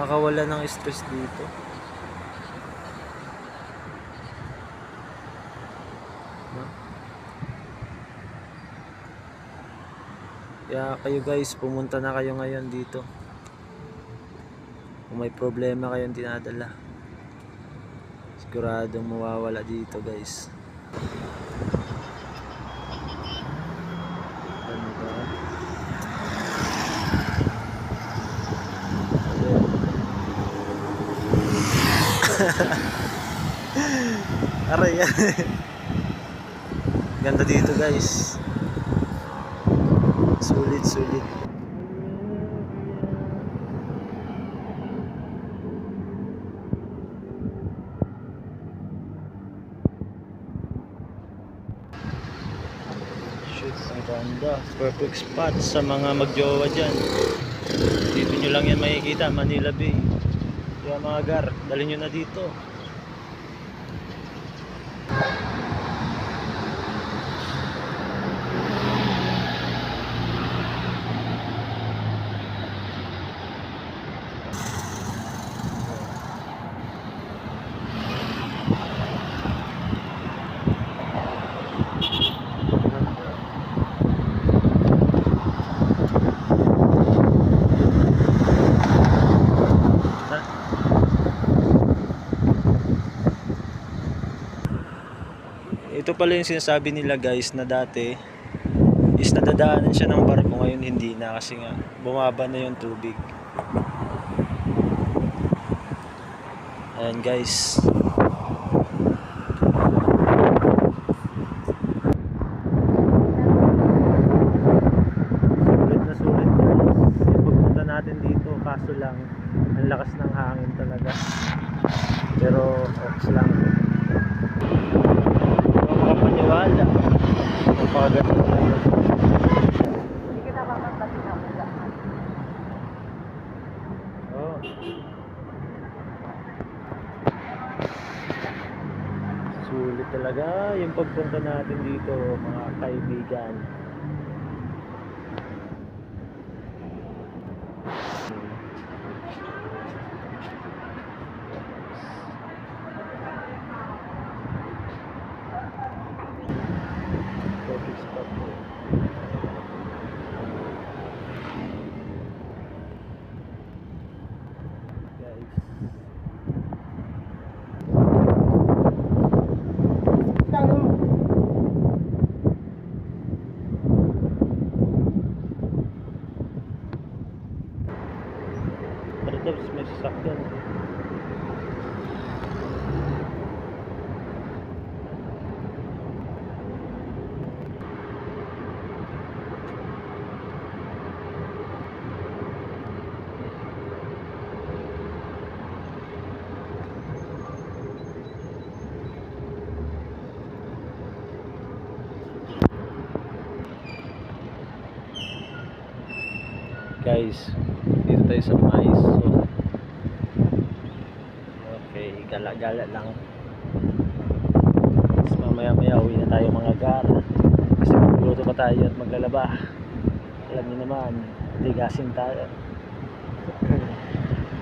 Nakakawala ng stress dito. No? Kaya kayo guys, pumunta na kayo ngayon dito. Kung may problema kayong dinadala, siguradong mawawala dito guys. Aray yan. Ganda dito guys. Sulit. Shoot, ang ganda. Perfect spot sa mga magjowa dyan. Dito nyo lang yan makikita, Manila Bay. Kaya mga gar, dalhin nyo na dito. Ito pala yung sinasabi nila guys na dati is nadadaanan siya ng barko, ngayon hindi na kasi nga bumaba na yung tubig. Ayan guys. Sulit guys yung pagpunta natin dito, kaso lang ang lakas ng hangin talaga, pero ox lang. Makapaniwala magpakaganda tayo. Hindi kita mapapati na mula. Oh. Sulit talaga yung pagpunta natin dito mga kaibigan. Perfect spot po. Guys. Tapos may sasakyan. Guys, dito tayo sa mais. So, okay, gala-gala lang. Tapos mamaya uwi na tayo mga gara. Kasi magluto pa tayo at maglalaba. Alam niyo naman, tigasin tayo.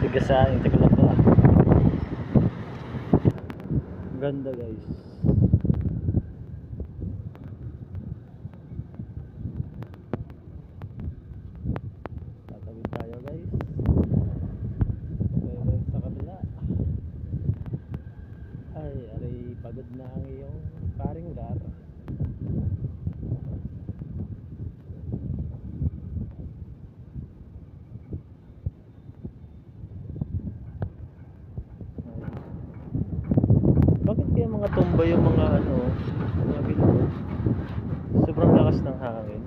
Tigasain, tagalaba. Ganda guys. Pagod na ang iyong paring gar. Bakit kaya mga tumba yung mga mga bilog? Sobrang lakas ng hangin.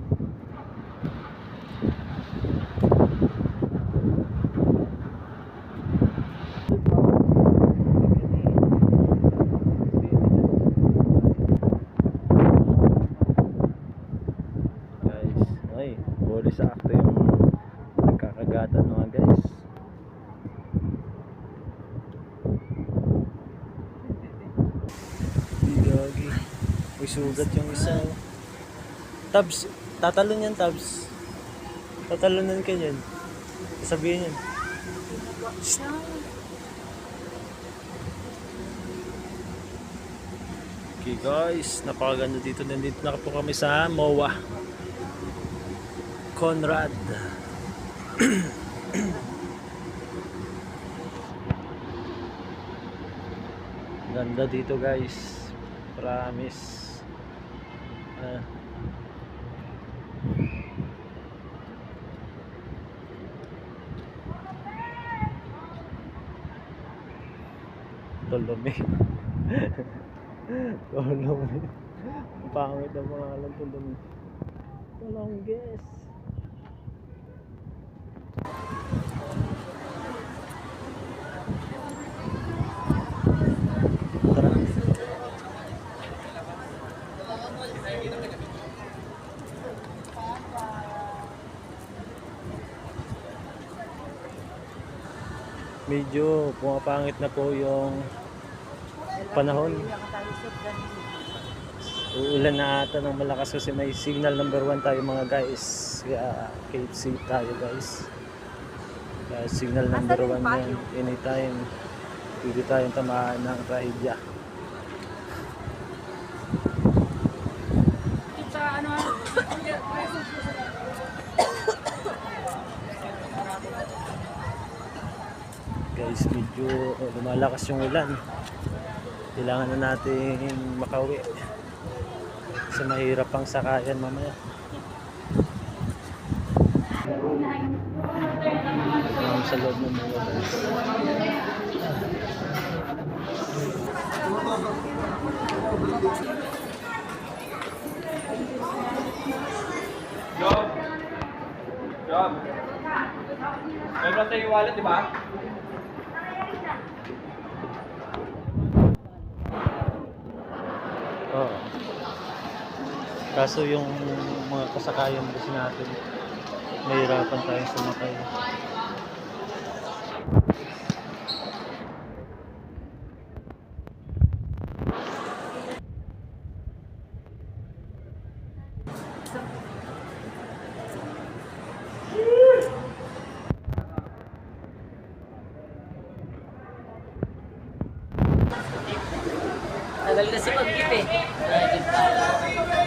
Buli sa akto yung nagkakagatan mga guys. Bigagi. May sugat yung isa. Tabs, tatalon yan Tabs. Tatalunan ka yan. Sabihin yan. Okay guys, napakaganda dito. Nandito na po kami sa MOA Conrad. Ganda dito guys, promise. Tolome. Tolome. Pangit ang pangalan, Tolome. Tolongges. Tara. Medyo pumapangit na po yung panahon. Uulan na ata ng malakas kasi may signal number 1 tayo mga guys. Kaya KFC tayo guys. Kaya signal number 1 yan. Anytime pwede tayong tamaan ng trahedya. Guys, medyo lumalakas yung ulan. Kailangan na natin makauwi sa mahirap pang sakayan mamaya. Sa loob ng mga guys. Job. Meron tayo yung wallet, di ba? Oo. Kaso yung mga kasakayan kasi natin, mahirapan tayong sumakay. Tagal kasi mag-give eh.